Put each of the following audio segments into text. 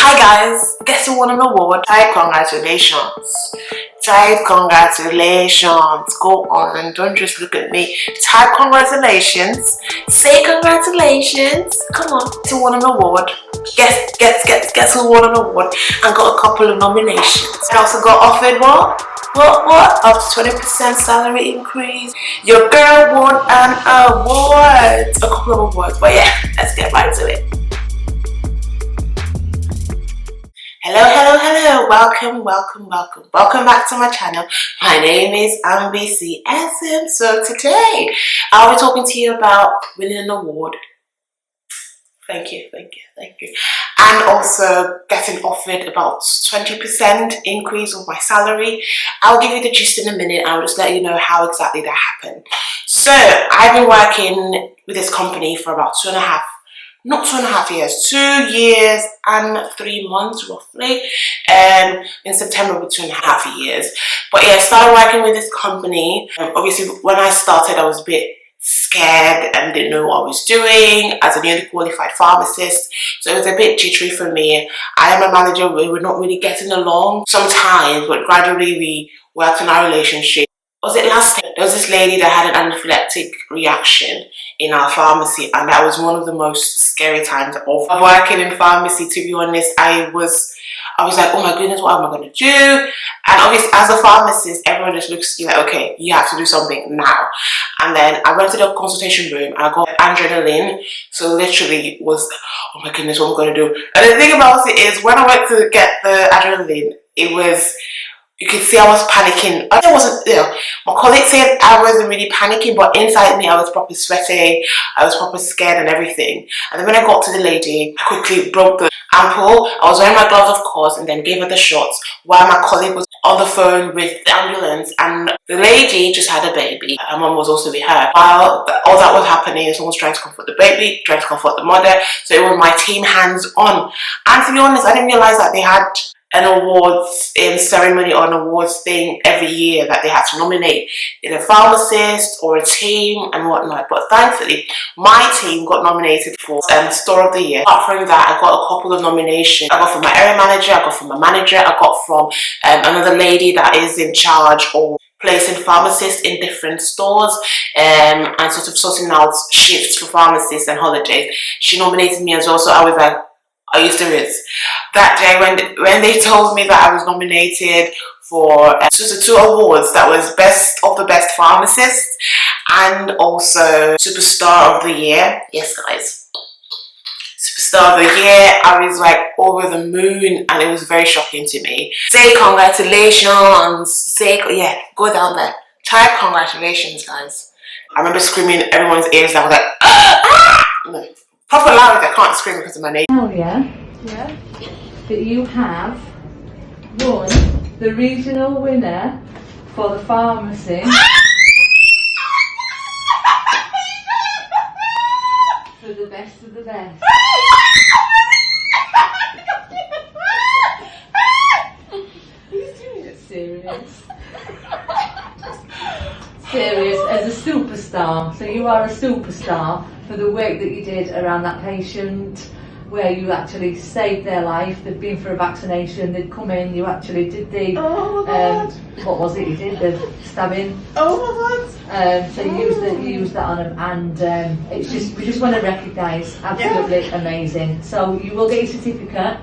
Hi guys, guess who won an award? Type congratulations. Type congratulations. Go on, don't just look at me. Type congratulations. Say congratulations. Come on, who won an award? Guess who won an award and got a couple of nominations. And also got offered what? Up to 20% salary increase. Your girl won an award. A couple of awards, but yeah, let's get right to it. Hello, welcome back to my channel. My name is MBCSM. So today I'll be talking to you about winning an award. Thank you, and also getting offered about 20% increase of my salary. I'll give you the gist in a minute. I'll just let you know how exactly that happened. So I've been working with this company for about 2.5 years, 2 years and 3 months roughly, and in September with 2.5 years. But yeah, I started working with this company. Obviously when I started I was a bit scared and didn't know what I was doing as a newly qualified pharmacist, so it was a bit jittery for me. I and my manager, we were not really getting along sometimes, but gradually we worked on our relationship. Was it last time? There was this lady that had an anaphylactic reaction in our pharmacy, and that was one of the most scary times of working in pharmacy. To be honest, I was like, oh my goodness, what am I going to do? And obviously as a pharmacist, everyone just looks at you like, okay, you have to do something now. And then I went to the consultation room and I got adrenaline. So literally it was, oh my goodness, what am I going to do? And the thing about it is, when I went to get the adrenaline, it was, you could see I was panicking. I wasn't, my colleagues said I wasn't really panicking, but inside me I was proper sweating, I was proper scared and everything. And then when I got to the lady, I quickly broke the ampoule. I was wearing my gloves of course, and then gave her the shots while my colleague was on the phone with the ambulance. And the lady just had a baby. Her mum was also with her. While all that was happening, someone was trying to comfort the baby, trying to comfort the mother. So it was my team hands on. And to be honest, I didn't realize that they had an awards ceremony or an awards thing every year that they had to nominate either a pharmacist or a team and whatnot. But thankfully my team got nominated for store of the year. Apart from that, I got a couple of nominations. I got from my area manager, I got from my manager, I got from another lady that is in charge of placing pharmacists in different stores and sort of sorting out shifts for pharmacists and holidays. She nominated me as well, so I was like, are you serious? That day when they told me that I was nominated for two awards, that was best of the best pharmacist and also superstar of the year. Yes guys, superstar of the year. I was like over the moon and it was very shocking to me. Say congratulations, go down there, type congratulations guys. I remember screaming in everyone's ears. I was like, ah! No. Proper loud, I can't scream because of my name. Tell you that you have won the regional winner for the pharmacy for the best of the best. He's doing it serious. Serious as a superstar. So you are a superstar for the work that you did around that patient, where you actually saved their life. They'd been for a vaccination, they'd come in, you actually did the what was it you did, the stabbing. So you used that on them, and it's just, we just want to recognise, absolutely amazing. So you will get your certificate,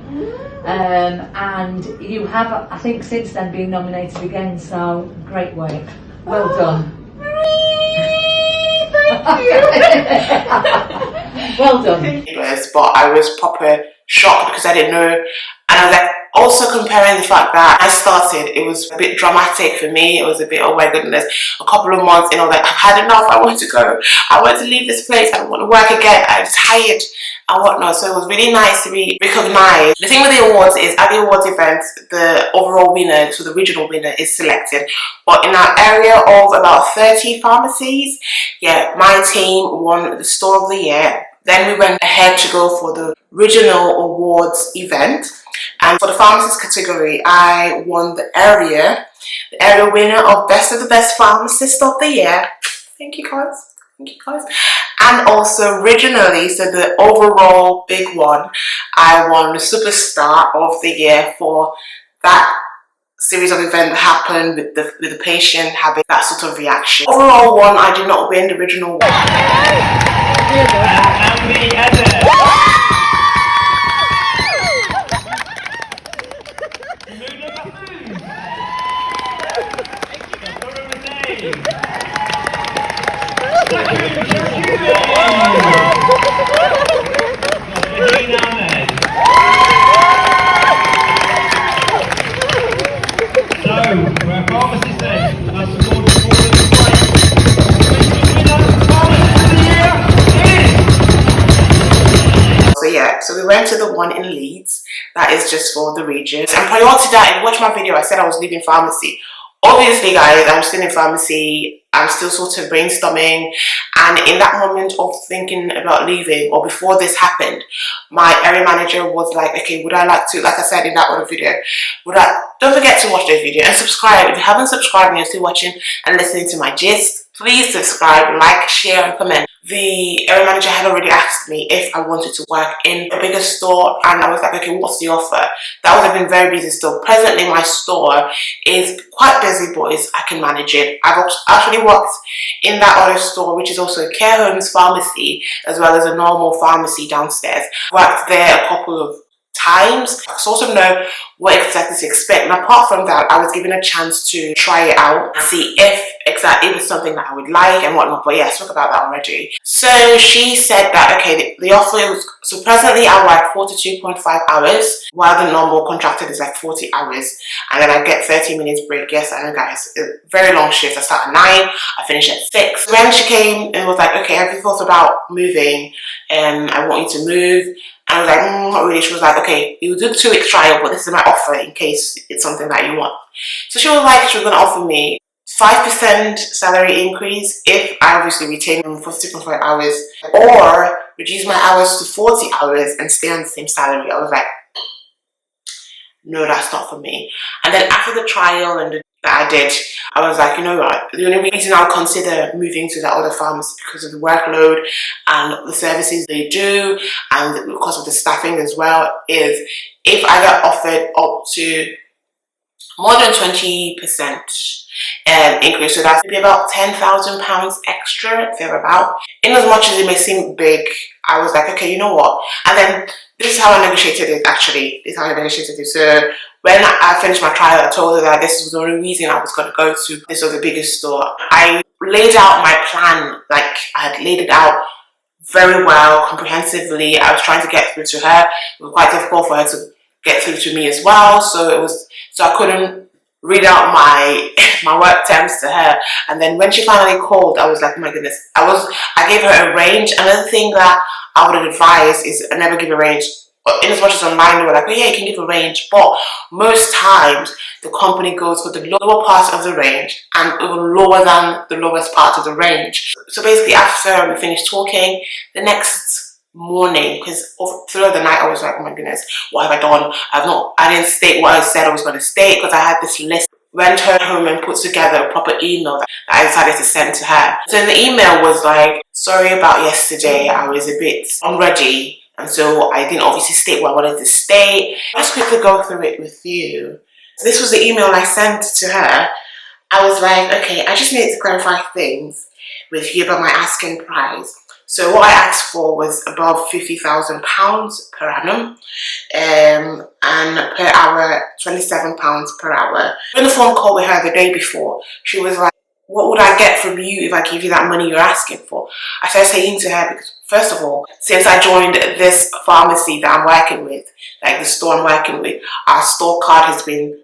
and you have, I think since then, been nominated again, so great work, well done. Thank you. Well done. But I was proper shocked because I didn't know, and I was like, also comparing the fact that I started, it was a bit dramatic for me. It was a bit, oh my goodness, a couple of months, like, I've had enough, I want to go, I want to leave this place, I don't want to work again, I'm tired and whatnot. So it was really nice to be recognized. The thing with the awards is, at the awards event, the overall winner, so the regional winner, is selected. But in our area of about 30 pharmacies, yeah, my team won the store of the year. Then we went ahead to go for the regional awards event. And for the pharmacist category, I won the area winner of best of the best pharmacist of the year. Thank you guys. And also originally, so the overall big one, I won the Superstar of the Year for that series of events that happened with the patient having that sort of reaction. Overall one, I did not win the original one. So yeah, so we went to the one in Leeds. That is just for the regions. And prior to that, if you watch my video, I said I was leaving pharmacy. Obviously, guys, I'm still in pharmacy. I'm still sort of brainstorming. And in that moment of thinking about leaving, or before this happened, my area manager was like, okay, would I like to, like I said in that other video, don't forget to watch this video and subscribe. If you haven't subscribed and you're still watching and listening to my gist, please subscribe, like, share, and comment. The area manager had already asked me if I wanted to work in a bigger store, and I was like, okay, what's the offer? That would have been very busy still. Presently, my store is quite busy, but I can manage it. I've actually worked in that other store, which is also a care homes pharmacy, as well as a normal pharmacy downstairs. Worked there a couple of times. I sort of know what exactly to expect. And apart from that, I was given a chance to try it out and see if exactly it was something that I would like and whatnot. But yeah, I spoke about that already. So she said that, okay, the offer was, so presently I work 42.5 hours, while the normal contracted is like 40 hours. And then I get 30 minutes break. Yes, I know, guys, very long shifts. I start at 9, I finish at 6. When she came and was like, okay, have you thought about moving? I want you to move. I was like, not really. She was like, okay, you do 2 weeks trial, but this is my offer in case it's something that you want. So she was like, she was going to offer me 5% salary increase if I obviously retain them for 6.5 hours, or reduce my hours to 40 hours and stay on the same salary. I was like, no, that's not for me. And then after the trial and that I did, I was like, you know what, the only reason I'll consider moving to that other pharmacy because of the workload and the services they do and because of the staffing as well is if I get offered up to more than 20% increase, so that's maybe about £10,000 extra, thereabout. In as much as it may seem big, I was like, okay, you know what? And then this is how I negotiated it, actually. This is how I negotiated it. So when I finished my trial, I told her that this was the only reason I was going to go to this other biggest store. I laid out my plan, like I had laid it out very well, comprehensively. I was trying to get through to her. It was quite difficult for her to get through to me as well. So I couldn't read out my work terms to her. And then when she finally called, I was like, oh my goodness. I gave her a range. Another thing that I would advise is I never give a range. In as much as online, they were like, oh yeah, you can give a range. But most times, the company goes for the lower part of the range and even lower than the lowest part of the range. So basically, after we finished talking, the next morning, because throughout the night I was like, oh my goodness, what have I done? I didn't state what I said I was going to state, because I had this list. Went home and put together a proper email that I decided to send to her. So the email was like, sorry about yesterday, I was a bit unready, and so I didn't obviously state what I wanted to state. Let's quickly go through it with you. So this was the email I sent to her. I was like, okay, I just needed to clarify things with you about my asking price. So what I asked for was above £50,000 per annum, and per hour, £27 per hour. In the phone call with her the day before, she was like, what would I get from you if I give you that money you're asking for? I started saying to her, because first of all, since I joined this pharmacy that I'm working with, like the store I'm working with, our store card has been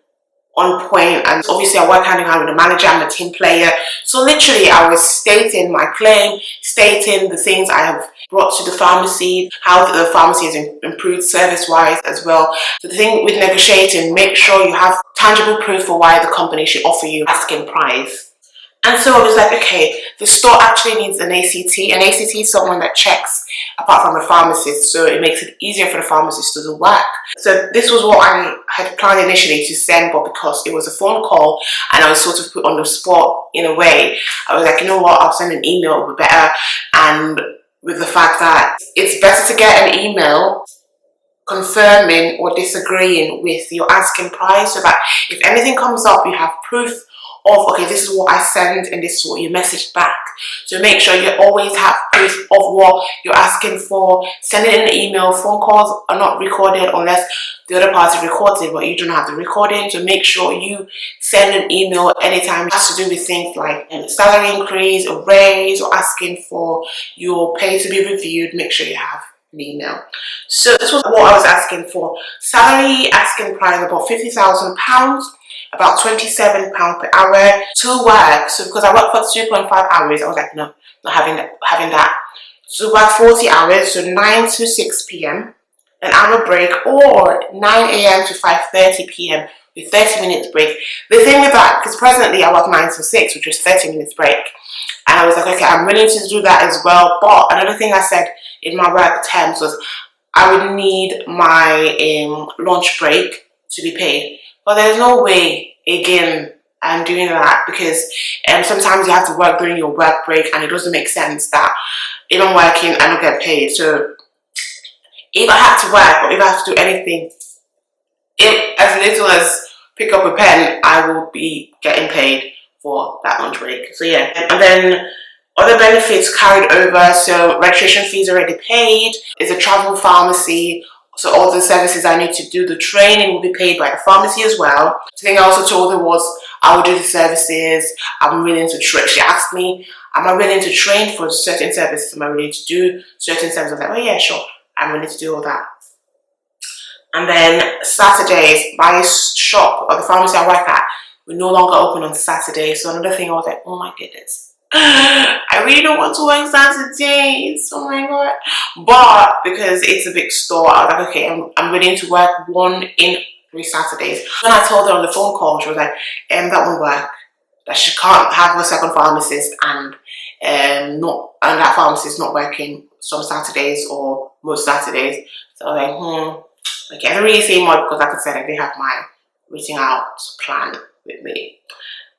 on point, and obviously I work hand in hand with the manager. I'm a team player, so literally I was stating my claim, stating the things I have brought to the pharmacy, how the pharmacy has improved service wise as well. So the thing with negotiating, make sure you have tangible proof for why the company should offer you asking price. And so I was like, okay, the store actually needs an ACT. An ACT is someone that checks apart from a pharmacist, so it makes it easier for the pharmacist to do work. So this was what I had planned initially to send, but because it was a phone call and I was sort of put on the spot in a way, I was like, you know what, I'll send an email, it'll be better. And with the fact that it's better to get an email confirming or disagreeing with your asking price, so that if anything comes up, you have proof of, okay, this is what I send and this is what you message back. So make sure you always have proof of what you're asking for. Sending an email, phone calls are not recorded unless the other party records it, but you don't have the recording. So make sure you send an email anytime it has to do with things like salary increase or raise or asking for your pay to be reviewed. Make sure you have an email. So this was what I was asking for. Salary asking price about £50,000, about £27 per hour to work. So because I work for 2.5 hours, I was like, no, not having that. So work 40 hours, so 9 to 6 p.m, an hour break, or 9 a.m. to 5:30 p.m. with 30 minutes break. The thing with that, because presently I work 9 to 6, which is 30 minutes break. And I was like, okay, I'm willing to do that as well. But another thing I said in my work terms was I would need my lunch break to be paid. But there's no way, again, I'm doing that, because sometimes you have to work during your work break, and it doesn't make sense that if I'm working, I don't get paid. So if I have to work, or if I have to do anything, if as little as pick up a pen, I will be getting paid for that lunch break. So yeah, and then other benefits carried over. So registration fees already paid. It's a travel pharmacy, so all the services I need to do, the training will be paid by the pharmacy as well. The thing I also told her was I will do the services. I'm willing to train. She asked me, am I willing to train for certain services? Am I willing to do certain services? I was like, oh yeah, sure, I'm willing to do all that. And then Saturdays, my shop or the pharmacy I work at, we're no longer open on Saturdays. So another thing I was like, oh my goodness, I really don't want to work Saturdays. Oh my god. But because it's a big store, I was like, okay, I'm willing to work 1 in 3 Saturdays. When I told her on the phone call, she was like, that won't work. That she can't have a second pharmacist and that pharmacist not working some Saturdays or most Saturdays. So I was like, okay, I don't really say much because, like I said, I did have my written out plan with me.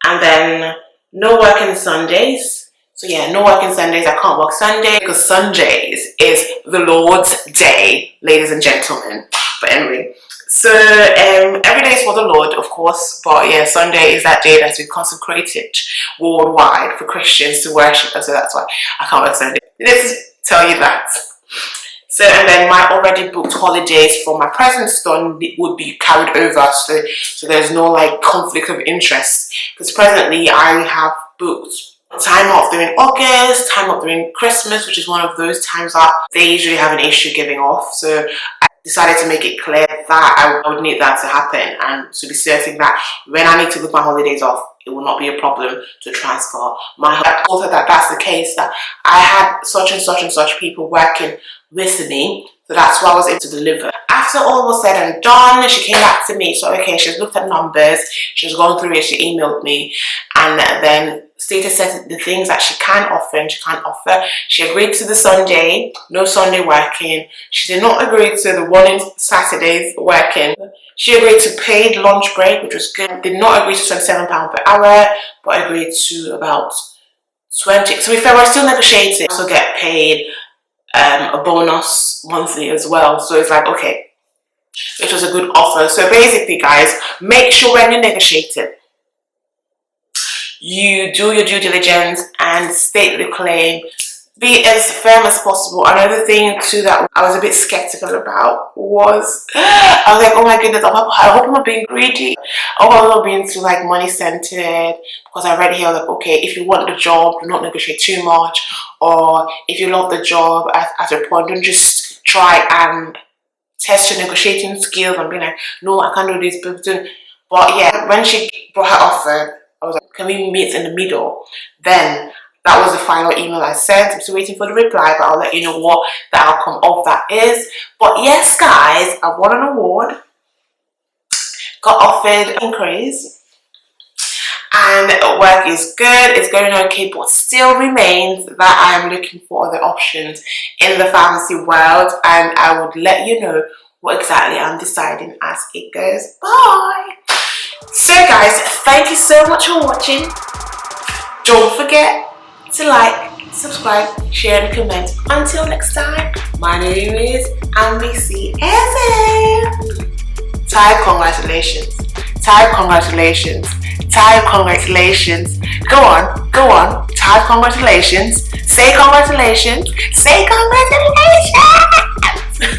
And then no working Sundays. So yeah, no working Sundays. I can't work Sunday because Sundays is the Lord's day, ladies and gentlemen. But anyway, so every day is for the Lord, of course. But yeah, Sunday is that day that's been consecrated worldwide for Christians to worship. So that's why I can't work Sunday. Let's tell you that. So, and then my already booked holidays for my present store would be carried over, so there's no like conflict of interest, because presently I have booked time off during August, time off during Christmas, which is one of those times that they usually have an issue giving off. So I decided to make it clear that I would need that to happen, and to be certain that when I need to book my holidays off, it will not be a problem to transfer my. I told her that that's the case, that I had such and such and such people working with me, so that's why I was able to deliver. After all was said and done, she came back to me. So okay, she's looked at numbers, she's gone through it, she emailed me, and then stated the things that she can offer and she can't offer. She agreed to the Sunday, no Sunday working. She did not agree to the 1 in Saturdays working. She agreed to paid lunch break, which was good. Did not agree to £27 per hour, but agreed to about 20. So if I were still negotiating, I also get paid a bonus monthly as well. So it's like, okay, which was a good offer. So basically, guys, make sure when you're negotiating, you do your due diligence and state the claim. Be as firm as possible. Another thing too that I was a bit skeptical about was, I was like, oh my goodness, I hope I'm not being greedy. I hope I'm not being too like money centered, because I read here like, okay, if you want the job, do not negotiate too much, or if you love the job at a point, don't just try and test your negotiating skills and be like, no, I can't do this. But yeah, when she brought her offer, I was like, can we meet in the middle? Then that was the final email I sent. I'm still waiting for the reply, but I'll let you know what the outcome of that is. But yes, guys, I won an award, got offered an increase, and work is good, it's going okay, but still remains that I am looking for other options in the pharmacy world, and I would let you know what exactly I'm deciding as it goes by. So guys, thank you so much for watching. Don't forget to like, subscribe, share and comment. Until next time, my name is MBC SM. Ty, congratulations. Ty, congratulations. Ty, congratulations. Go on. Ty, congratulations. Say congratulations. Say congratulations.